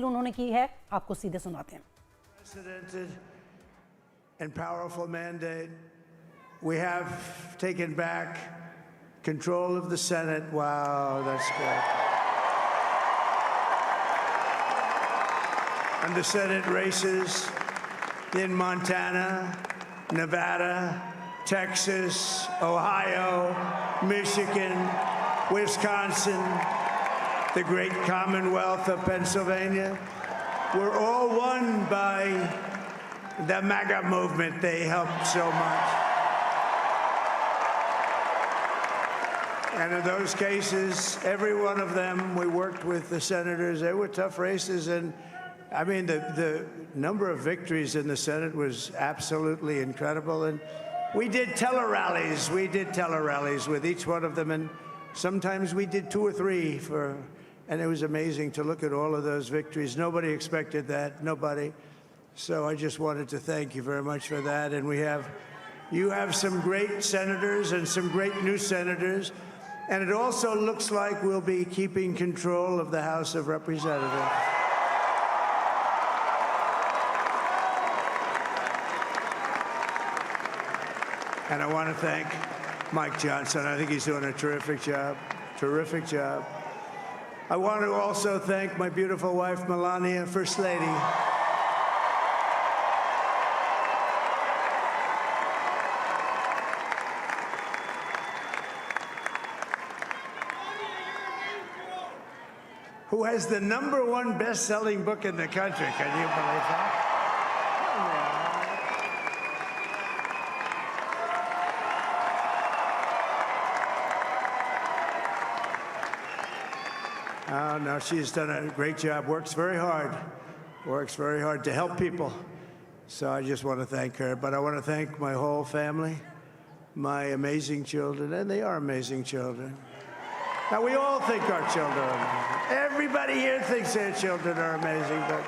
उन्होंने की है, आपको सीधे सुनाते हैं। Unprecedented and powerful mandate. We have taken back control of the Senate. Wow, that's good. And the Senate races in Montana, Nevada, Texas, Ohio, Michigan, Wisconsin, the great Commonwealth of Pennsylvania, were all won by the MAGA movement. They helped so much. And in those cases, every one of them, we worked with the senators. They were tough races. And I mean, the number of victories in the Senate was absolutely incredible. And we did tele-rallies. We did tele-rallies with each one of them. And sometimes we did 2 or 3 and it was amazing to look at all of those victories. Nobody expected that, nobody. So I just wanted to thank you very much for that. And you have some great senators and some great new senators. And it also looks like we'll be keeping control of the House of Representatives. And I want to thank Mike Johnson. I think he's doing a terrific job, terrific job. I want to also thank my beautiful wife, Melania, First Lady. Who has the #1 best-selling book in the country. Can you believe that? Oh, no, she's done a great job, works very hard to help people. So I just want to thank her. But I want to thank my whole family, my amazing children, and they are amazing children. Now, we all think our children are amazing. Everybody here thinks their children are amazing, but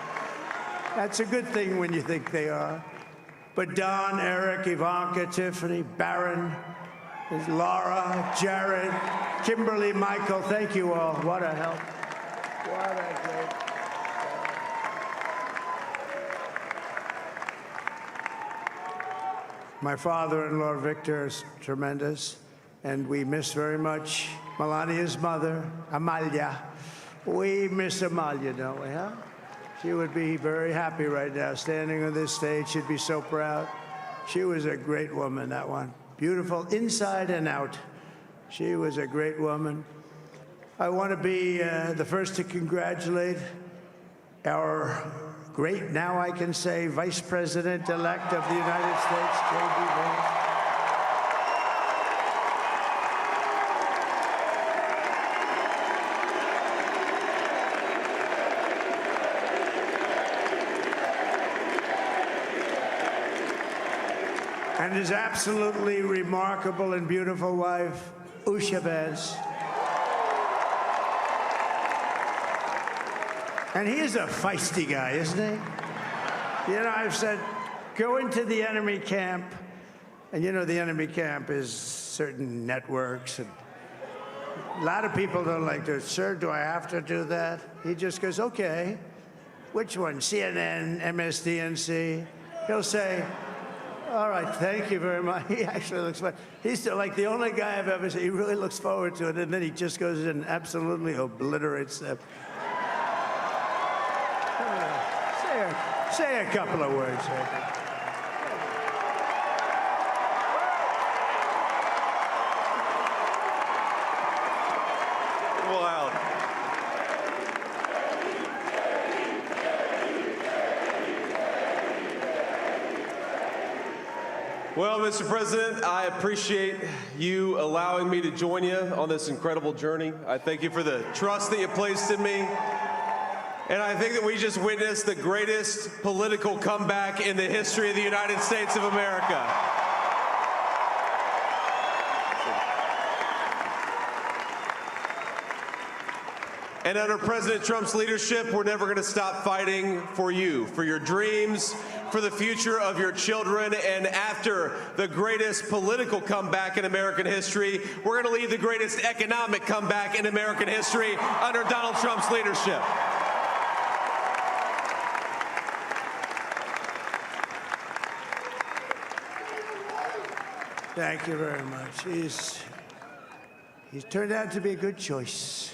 that's a good thing when you think they are. But Don, Eric, Ivanka, Tiffany, Barron, Laura, Jared, Kimberly, Michael, thank you all. What a help. What a great help. My father-in-law, Victor, is tremendous, and we miss very much Melania's mother, Amalia. We miss Amalia, don't we, huh? She would be very happy right now, standing on this stage. She'd be so proud. She was a great woman, that one. Beautiful inside and out. She was a great woman. I want to be the first to congratulate our great, now I can say, Vice President-elect of the United States, J.D. Vance. And his absolutely remarkable and beautiful wife, Usha Vance. And he is a feisty guy, isn't he? You know, I've said, go into the enemy camp, and you know the enemy camp is certain networks, and a lot of people don't like to, sir, do I have to do that? He just goes, okay, which one, CNN, MSDNC? He'll say, all right, thank you very much. He actually looks fun. He's like the only guy I've ever seen. He really looks forward to it, and then he just goes in and absolutely obliterates them. Say a couple of words. Wild. Well, Mr. President, I appreciate you allowing me to join you on this incredible journey. I thank you for the trust that you placed in me. And I think that we just witnessed the greatest political comeback in the history of the United States of America. And under President Trump's leadership, we're never going to stop fighting for you, for your dreams, for the future of your children. And after the greatest political comeback in American history, we're going to lead the greatest economic comeback in American history under Donald Trump's leadership. Thank you very much. He's turned out to be a good choice.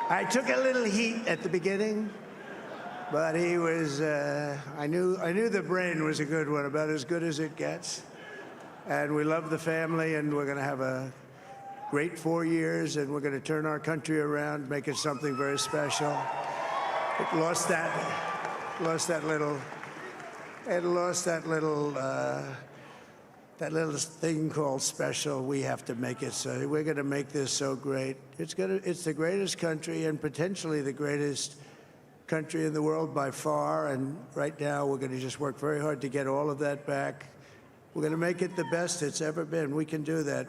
I took a little heat at the beginning, but he was, I knew the brain was a good one, about as good as it gets. And we love the family, and we're going to have a great 4 years, and we're going to turn our country around, make it something very special. It lost that little thing called special. We have to make it so. We're going to make this so great. It's the greatest country, and potentially the greatest country in the world by far. And right now, we're going to just work very hard to get all of that back. We're going to make it the best it's ever been. We can do that.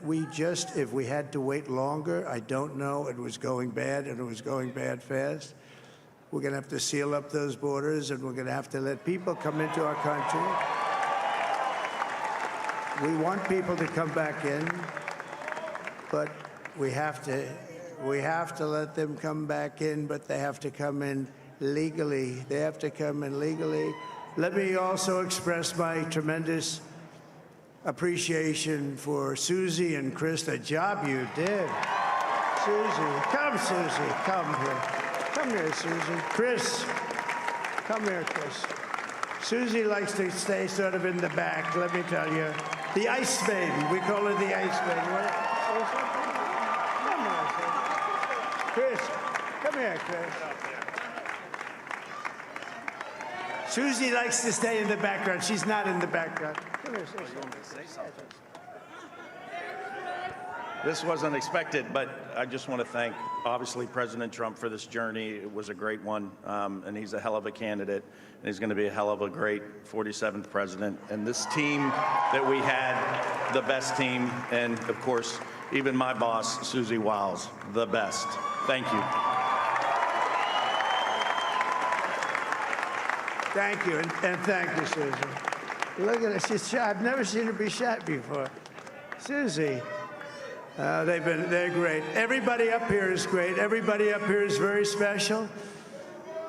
If we had to wait longer, I don't know. It was going bad, and it was going bad fast. We're going to have to seal up those borders, and we're going to have to let people come into our country. We want people to come back in, but we have to let them come back in, but they have to come in legally. They have to come in legally. Let me also express my tremendous appreciation for Susie and Chris, the job you did. Susie, come here. Come here, Susie. Chris, come here, Chris. Susie likes to stay sort of in the back, let me tell you. The Ice Maiden, we call her the Ice Maiden. Come here, Chris. Come here, Chris. Susie likes to stay in the background. She's not in the background. Come here, Susie. This wasn't expected, but I just want to thank, obviously, President Trump for this journey. It was a great one, and he's a hell of a candidate, and he's going to be a hell of a great 47th president. And this team that we had, the best team, and, of course, even my boss, Susie Wiles, the best. Thank you. Thank you, and thank you, Susie. Look at her, she's shy. I've never seen her be shy before. Susie, they're great. Everybody up here is great. Everybody up here is very special.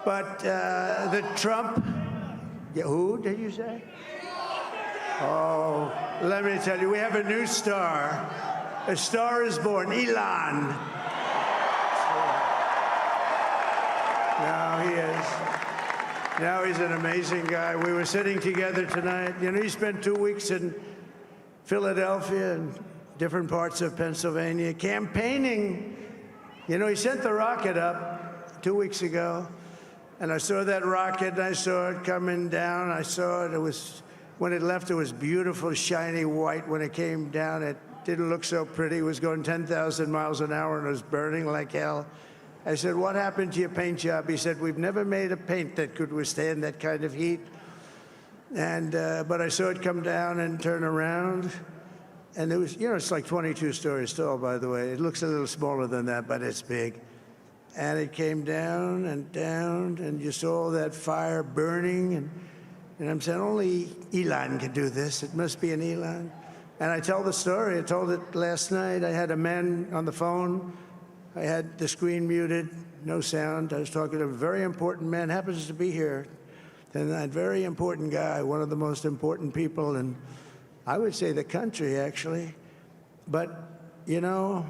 But the Trump, who did you say? Oh, let me tell you, we have a new star. A star is born, Elon. Now he is. Now he's an amazing guy. We were sitting together tonight. You know, he spent 2 weeks in Philadelphia and different parts of Pennsylvania campaigning. You know, he sent the rocket up 2 weeks ago, and I saw that rocket, and I saw it coming down. I saw it. When it left, it was beautiful, shiny white. When it came down, it didn't look so pretty. It was going 10,000 miles an hour, and it was burning like hell. I said, what happened to your paint job? He said, we've never made a paint that could withstand that kind of heat. And but I saw it come down and turn around. And it was, you know, it's like 22 stories tall, by the way. It looks a little smaller than that, but it's big. And it came down, and you saw that fire burning. And I'm saying, only Elon can do this. It must be an Elon. And I tell the story. I told it last night. I had a man on the phone. I had the screen muted, no sound. I was talking to a very important man, happens to be here. And that very important guy, one of the most important people in, I would say, the country, actually. But, you know,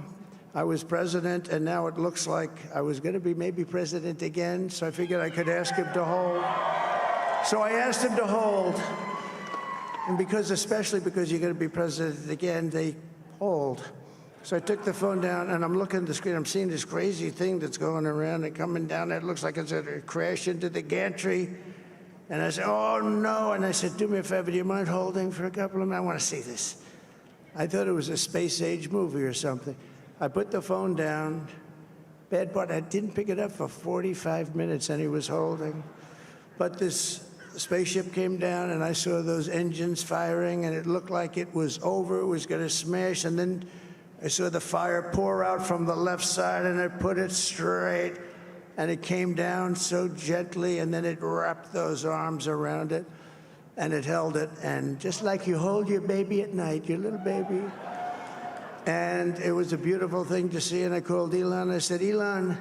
I was president, and now it looks like I was going to be maybe president again, so I figured I could ask him to hold. So I asked him to hold. And especially because you're going to be president again, they hold. So I took the phone down, and I'm looking at the screen. I'm seeing this crazy thing that's going around and coming down. It looks like it's going to crash into the gantry. And I said, oh, no. And I said, do me a favor, do you mind holding for a couple of minutes? I want to see this. I thought it was a space-age movie or something. I put the phone down. Bad part, I didn't pick it up for 45 minutes, and he was holding. But this spaceship came down, and I saw those engines firing, and it looked like it was over. It was going to smash, and then I saw the fire pour out from the left side, and I put it straight, and it came down so gently, and then it wrapped those arms around it, and it held it, and just like you hold your baby at night, your little baby. And it was a beautiful thing to see, and I called Elon. I said, Elon,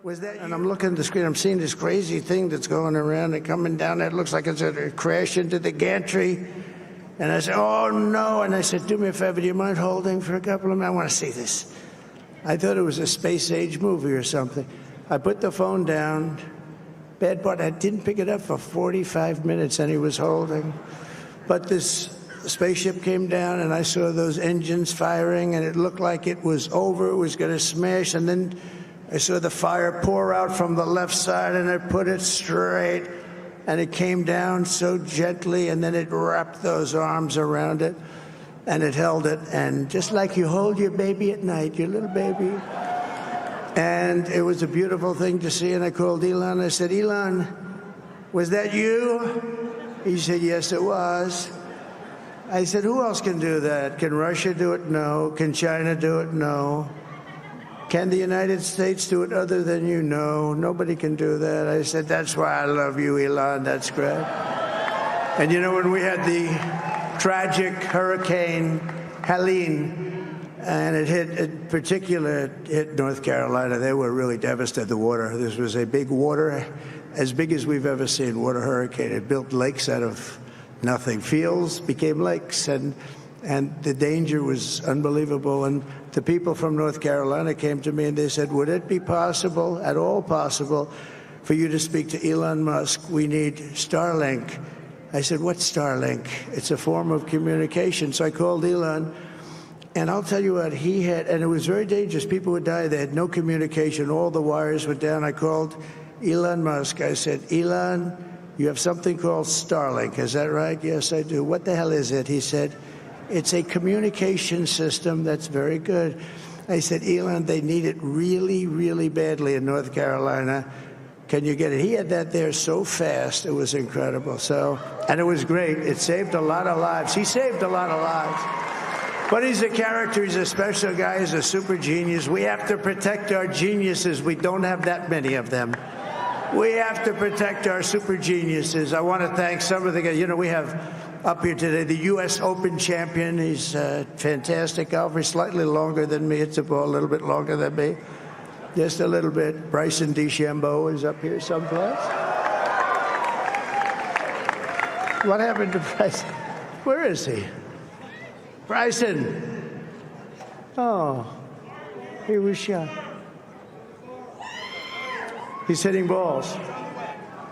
was that you? And I'm looking at the screen. I'm seeing this crazy thing that's going around and coming down. It looks like it's going to crash into the gantry. And I said, oh, no. And I said, do me a favor, do you mind holding for a couple of minutes? I want to see this. I thought it was a space-age movie or something. I put the phone down. Bad part, I didn't pick it up for 45 minutes, and he was holding. But this spaceship came down, and I saw those engines firing, and it looked like it was over. It was going to smash. And then I saw the fire pour out from the left side, and I put it straight. And it came down so gently, and then it wrapped those arms around it, and it held it. And just like you hold your baby at night, your little baby. And it was a beautiful thing to see. And I called Elon. I said, Elon, was that you? He said, yes, it was. I said, who else can do that? Can Russia do it? No. Can China do it? No. Can the United States do it other than you? No. Nobody can do that. I said, that's why I love you, Elon. That's great. And you know, when we had the tragic Hurricane Helene, and it hit North Carolina, they were really devastated, the water. This was a big water, as big as we've ever seen, water hurricane. It built lakes out of nothing. Fields became lakes, and the danger was unbelievable. And the people from North Carolina came to me and they said, would it be possible, at all possible, for you to speak to Elon Musk? We need Starlink. I said, what's Starlink? It's a form of communication. So I called Elon, and I'll tell you what, he had, and it was very dangerous. People would die. They had no communication. All the wires were down. I called Elon Musk. I said, Elon, you have something called Starlink. Is that right? Yes, I do. What the hell is it? He said, it's a communication system that's very good. I said, Elon, they need it really, really badly in North Carolina. Can you get it? He had that there so fast. It was incredible. So, and it was great. It saved a lot of lives. He saved a lot of lives. But he's a character. He's a special guy. He's a super genius. We have to protect our geniuses. We don't have that many of them. We have to protect our super geniuses. I want to thank some of the guys. You know, we have up here today the U.S. Open champion. He's fantastic golfer. He's slightly longer than me. It's a little bit longer than me. Just a little bit. Bryson DeChambeau is up here someplace. What happened to Bryson? Where is he? Bryson. Oh, he was shot. He's hitting balls.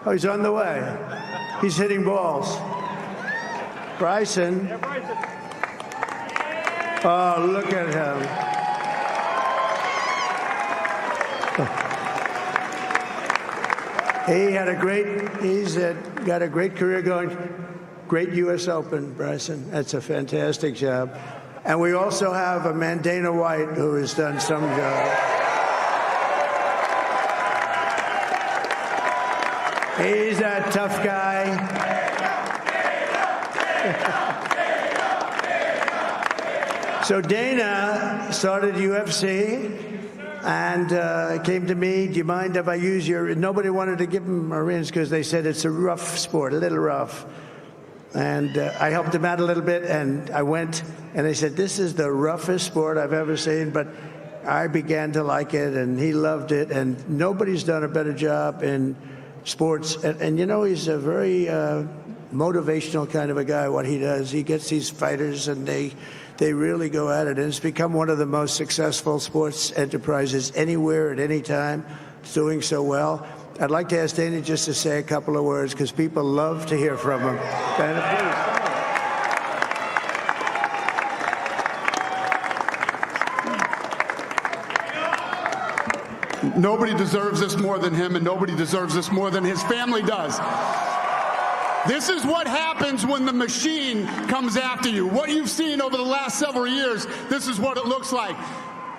Oh, he's on the way. He's hitting balls. Bryson. Oh, look at him. He's got a great career going. Great U.S. Open, Bryson. That's a fantastic job. And we also have a man, Dana White, who has done some job. He's a tough guy. So Dana started UFC and came to me, do you mind if I use your... Nobody wanted to give him Marines because they said it's a rough sport, a little rough. And I helped him out a little bit, and I went, and they said, this is the roughest sport I've ever seen, but I began to like it, and he loved it, and nobody's done a better job in sports. And you know, he's a very motivational kind of a guy, what he does. He gets these fighters, and they really go at it, and it's become one of the most successful sports enterprises anywhere at any time. It's doing so well. I'd like to ask Dana just to say a couple of words, because people love to hear from him. Dana, please. Nobody deserves this more than him, and nobody deserves this more than his family does. This is what happens when the machine comes after you. What you've seen over the last several years, this is what it looks like.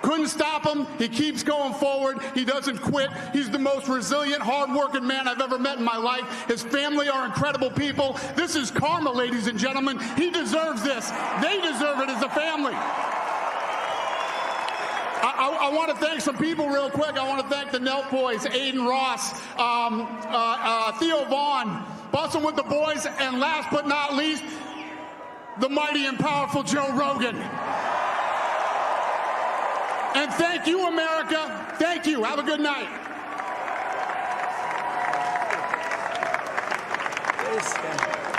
Couldn't stop him. He keeps going forward. He doesn't quit. He's the most resilient, hard-working man I've ever met in my life. His family are incredible people. This is karma, ladies and gentlemen. He deserves this. They deserve it as a family. I want to thank some people real quick. I want to thank the Nelk boys, Aiden Ross, Theo Vaughn, Bustin' with the Boys, and last but not least, the mighty and powerful Joe Rogan. And thank you, America. Thank you. Have a good night.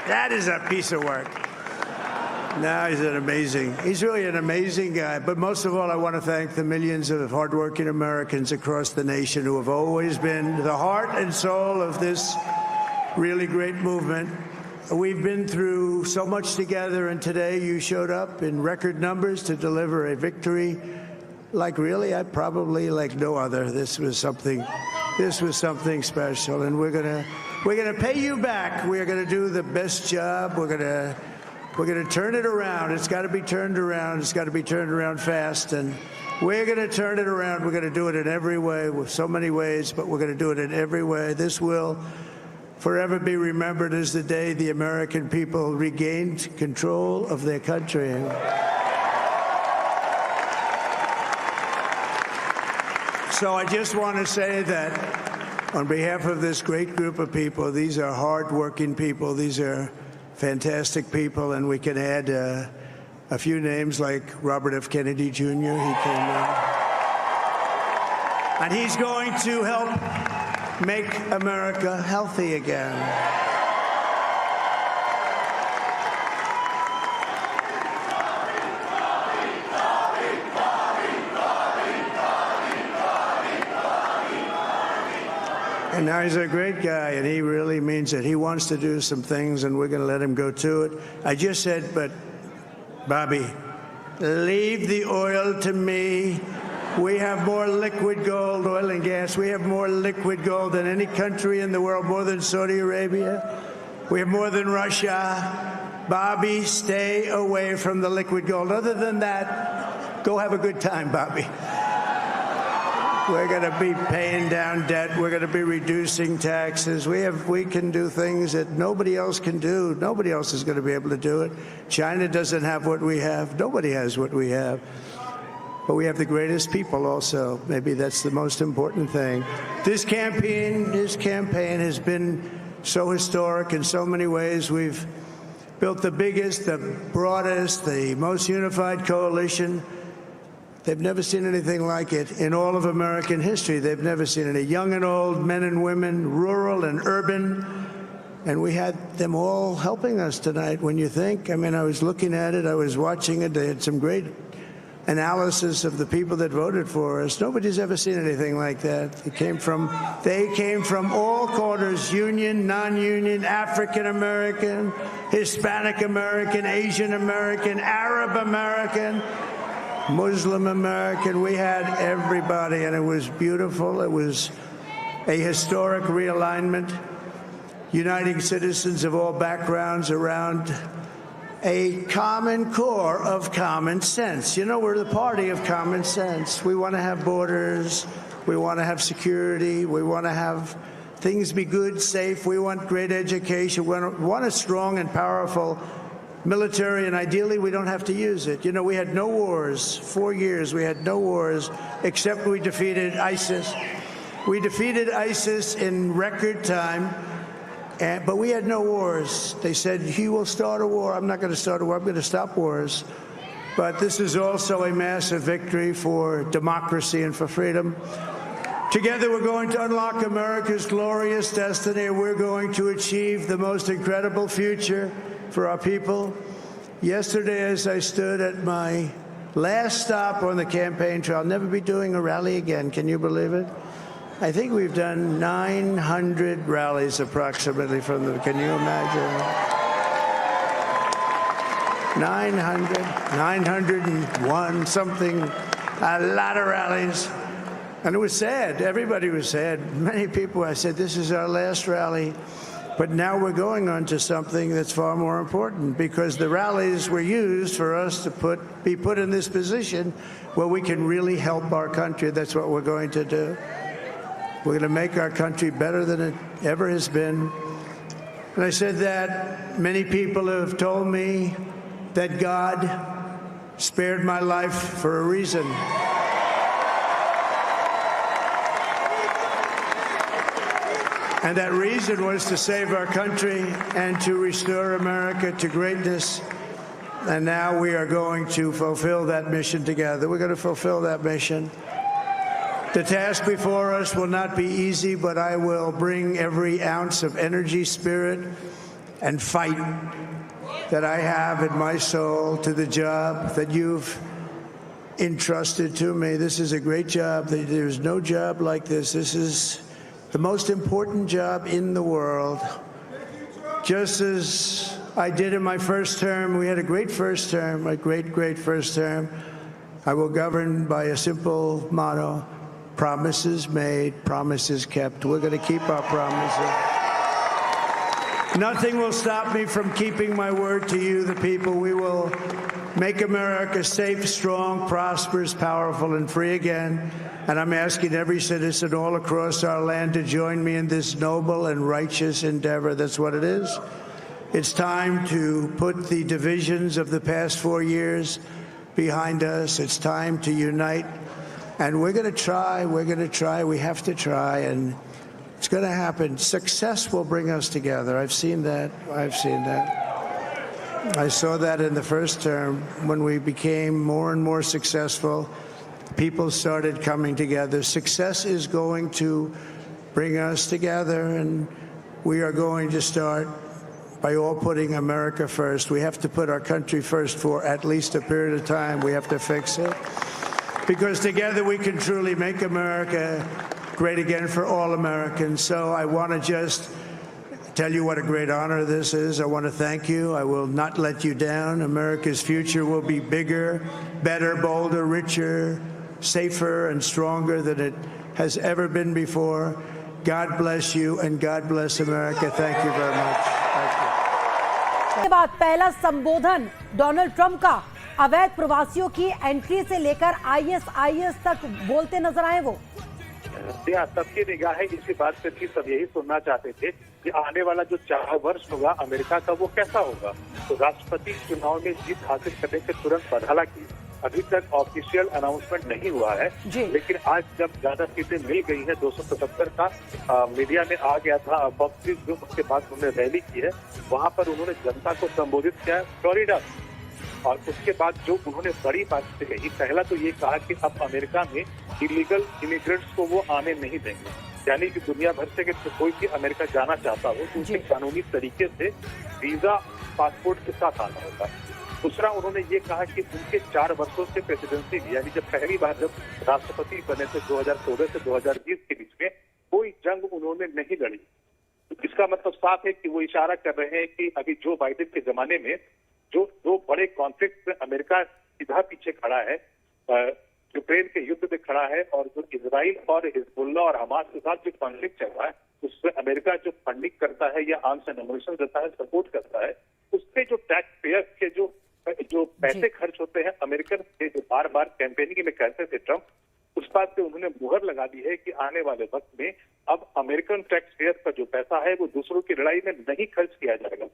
That is a piece of work. No, he's really an amazing guy. But most of all, I want to thank the millions of hardworking Americans across the nation who have always been the heart and soul of this really great movement. We've been through so much together, and today you showed up in record numbers to deliver a victory like like no other. This was something special, and we're gonna pay you back. We're gonna do the best job. We're gonna turn it around. It's got to be turned around. It's got to be turned around fast, and we're gonna turn it around. We're gonna do it in every way, with so many ways, but we're gonna do it in every way. This will forever be remembered as the day the American people regained control of their country. So I just want to say that on behalf of this great group of people, these are hard-working people. These are fantastic people, and we can add a few names like Robert F. Kennedy Jr. He came in, and he's going to help make America healthy again. And now he's a great guy, and he really means it. He wants to do some things, and we're going to let him go to it. I just said, but, Bobby, leave the oil to me. We have more liquid gold, oil and gas. We have more liquid gold than any country in the world, more than Saudi Arabia. We have more than Russia. Bobby, stay away from the liquid gold. Other than that, go have a good time, Bobby. We're going to be paying down debt. We're going to be reducing taxes. We can do things that nobody else can do. Nobody else is going to be able to do it. China doesn't have what we have. Nobody has what we have. But we have the greatest people also. Maybe that's the most important thing. This campaign has been so historic in so many ways. We've built the biggest, the broadest, the most unified coalition. They've never seen anything like it in all of American history. They've never seen it. Young and old, men and women, rural and urban. And we had them all helping us tonight. When you think, I mean, I was looking at it, I was watching it. They had some great analysis of the people that voted for us. Nobody's ever seen anything like that. They came from all corners, union, non-union, African American, Hispanic American, Asian American, Arab American, Muslim American. We had everybody, and it was beautiful. It was a historic realignment, uniting citizens of all backgrounds around a common core of common sense. You know, we're the party of common sense. We want to have borders. We want to have security. We want to have things be good, safe. We want great education. We want a strong and powerful military, and ideally we don't have to use it. You know, we had no wars. 4 years we had no wars, except we defeated ISIS. We defeated ISIS in record time. But we had no wars. They said, he will start a war. I'm not going to start a war. I'm going to stop wars. But this is also a massive victory for democracy and for freedom. Together, we're going to unlock America's glorious destiny. We're going to achieve the most incredible future for our people. Yesterday, as I stood at my last stop on the campaign trail, I'll never be doing a rally again. Can you believe it? I think we've done 900 rallies approximately from the, can you imagine? 901 something, a lot of rallies. And it was sad. Everybody was sad. Many people, I said, this is our last rally. But now we're going on to something that's far more important, because the rallies were used for us to be put in this position where we can really help our country. That's what we're going to do. We're going to make our country better than it ever has been. And I said that many people have told me that God spared my life for a reason. And that reason was to save our country and to restore America to greatness. And now we are going to fulfill that mission together. We're going to fulfill that mission. The task before us will not be easy, but I will bring every ounce of energy, spirit, and fight that I have in my soul to the job that you've entrusted to me. This is a great job. There's no job like this. This is the most important job in the world. Just as I did in my first term, we had a great first term, a great first term. I will govern by a simple motto: promises made, promises kept. We're going to keep our promises. Nothing will stop me from keeping my word to you, the people. We will make America safe, strong, prosperous, powerful, and free again. And I'm asking every citizen all across our land to join me in this noble and righteous endeavor. That's what it is. It's time to put the divisions of the past 4 years behind us. It's time to unite. And we're going to try. We're going to try. We have to try. And it's going to happen. Success will bring us together. I've seen that. I've seen that. I saw that in the first term when we became more and more successful. People started coming together. Success is going to bring us together, and we are going to start by all putting America first. We have to put our country first for at least a period of time. We have to fix it, because together we can truly make America great again for all Americans. So I want to just tell you what a great honor this is. I want to thank you. I will not let you down. America's future will be bigger, better, bolder, richer, safer, and stronger than it has ever been before. God bless you, and God bless America. Thank you very much. Thank you. के बाद पहला संबोधन Donald Trump का अवैध प्रवासियों की entry से लेकर आईएसआईएस तक बोलते नजर आए वो। सबकी निगाहें इसी बात पे थी, सब यही सुनना चाहते थे कि आने वाला जो 4 वर्ष होगा अमेरिका का वो कैसा होगा। तो राष्ट्रपति चुनाव में जीत हासिल करने के तुरंत बाद, हालांकि अभी तक ऑफिशियल अनाउंसमेंट नहीं हुआ है, लेकिन आज जब ज्यादा सीटें मिल गई है, 275 का मीडिया में आ गया था फॉक्स न्यूज, जो उसके बाद उन्होंने रैली की है, वहां पर उन्होंने जनता को संबोधित किया फ्लोरिडा। और उसके बाद जो उन्होंने बड़ी बात कही, पहला तो ये कहा कि अब अमेरिका में इलीगल इमिग्रेंट्स को वो आने नहीं देंगे, यानी कि दुनिया भर से कोई भी अमेरिका जाना चाहता हो तो उसे कानूनी तरीके से वीजा पासपोर्ट के साथ आना होगा। दूसरा, उन्होंने ये कहा कि उनके 4 वर्षों से प्रेसिडेंसी, यानी जब पहली बार जब राष्ट्रपति बने थे 2014 से 2020 के बीच में, कोई जंग उन्होंने नहीं लड़ी। तो इसका मतलब साफ है कि वो इशारा कर रहे हैं कि अभी जो बाइडेन के जमाने में जो 2 बड़े कॉन्फ्लिक्ट में अमेरिका सीधा पीछे खड़ा है, यूक्रेन के युद्ध में खड़ा है, और जो इजराइल और हिजबुल्ला और हमास के साथ जो कॉन्फ्लिक्ट चल रहा है, उसमें अमेरिका जो फंडिंग करता है या आर्म्स एंड एमुनिशन देता है, सपोर्ट करता है, उसपे जो टैक्स पेयर्स के जो पैसे खर्च होते हैं अमेरिकन के, जो बार बार कैंपेनिंग में कहते थे ट्रंप, उस बात पे उन्होंने मुहर लगा दी है कि आने वाले वक्त में अब अमेरिकन टैक्स पेयर का जो पैसा है वो दूसरों की लड़ाई में नहीं खर्च किया जाएगा।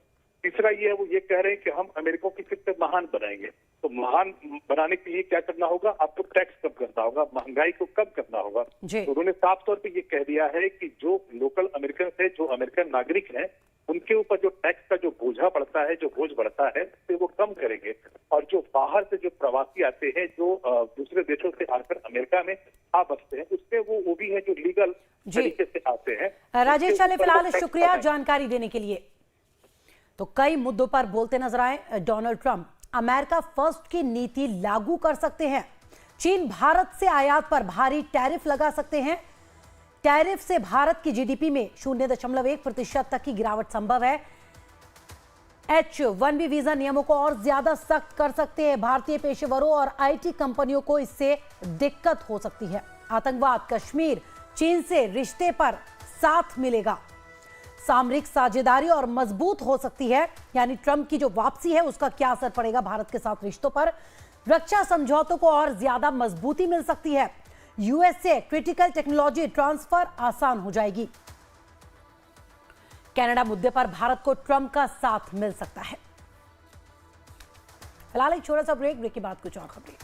तीसरा ये है, वो ये कह रहे हैं कि हम अमेरिका को फिर से महान बनाएंगे। तो महान बनाने के लिए क्या करना होगा? आपको टैक्स कम करना होगा, महंगाई को कम करना होगा। तो उन्होंने साफ तौर पे ये कह दिया है कि जो लोकल अमेरिकन है, जो अमेरिकन नागरिक हैं, उनके ऊपर जो टैक्स का जो बोझा पड़ता है, जो बोझ बढ़ता है, उससे वो कम करेंगे। और जो बाहर से जो प्रवासी आते हैं, जो दूसरे देशों से आकर अमेरिका में आ बसते हैं, उससे वो भी है जो लीगल तरीके से आते हैं। राजेश चाले, फिलहाल शुक्रिया जानकारी देने के लिए। तो कई मुद्दों पर बोलते नजर आए डोनाल्ड ट्रंप। अमेरिका फर्स्ट की नीति लागू कर सकते हैं, चीन भारत से आयात पर भारी टैरिफ लगा सकते हैं, टैरिफ से भारत की जीडीपी में 0.1% तक की गिरावट संभव है, H-1B वीजा नियमों को और ज्यादा सख्त कर सकते हैं, भारतीय पेशेवरों और आईटी कंपनियों को इससे दिक्कत हो सकती है, आतंकवाद, कश्मीर, चीन से रिश्ते पर साथ मिलेगा, सामरिक साझेदारी और मजबूत हो सकती है, यानी ट्रंप की जो वापसी है उसका क्या असर पड़ेगा भारत के साथ रिश्तों पर, रक्षा समझौतों को और ज्यादा मजबूती मिल सकती है, यूएसए क्रिटिकल टेक्नोलॉजी ट्रांसफर आसान हो जाएगी, कनाडा मुद्दे पर भारत को ट्रंप का साथ मिल सकता है। फिलहाल एक छोटा सा ब्रेक के बाद कुछ और खबरें।